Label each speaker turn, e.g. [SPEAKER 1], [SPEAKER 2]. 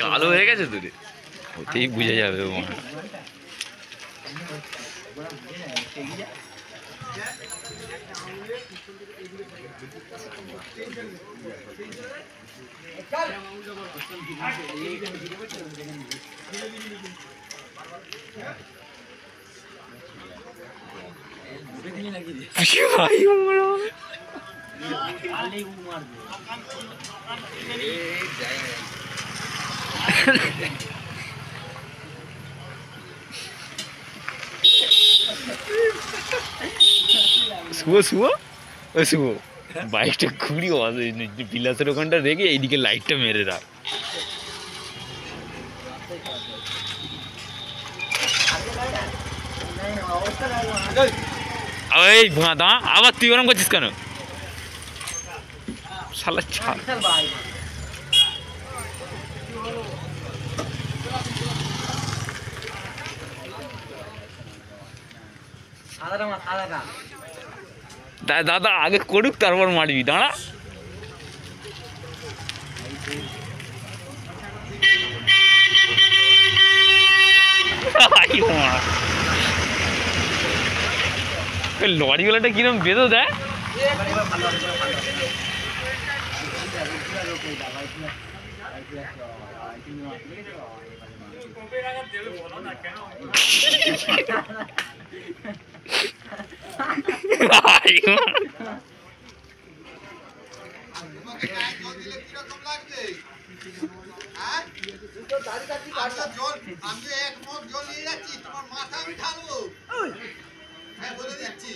[SPEAKER 1] কালো হয়ে গেছে তো রে, ওতেই বুঝে যাবে ও মনে হয়। শুভ শুভ ও শুভ, বাইকটা খুবই বিলাসের ওখানটা রেখে এইদিকে লাইটটা মেরে রাখ। এই দাঁড়া, আবার তুই ওরম করছিস কেন শালা? ছাড় দাদা, আগে করুক তারপর মারবি, দাঁড়া। লরিওয়ালাটা কিরম বেঁধে দেয়।
[SPEAKER 2] আমি এক মগ জল নিয়ে যাচ্ছি, তোমার মাথা আমি ঢালবো। হ্যাঁ বলে দিচ্ছি।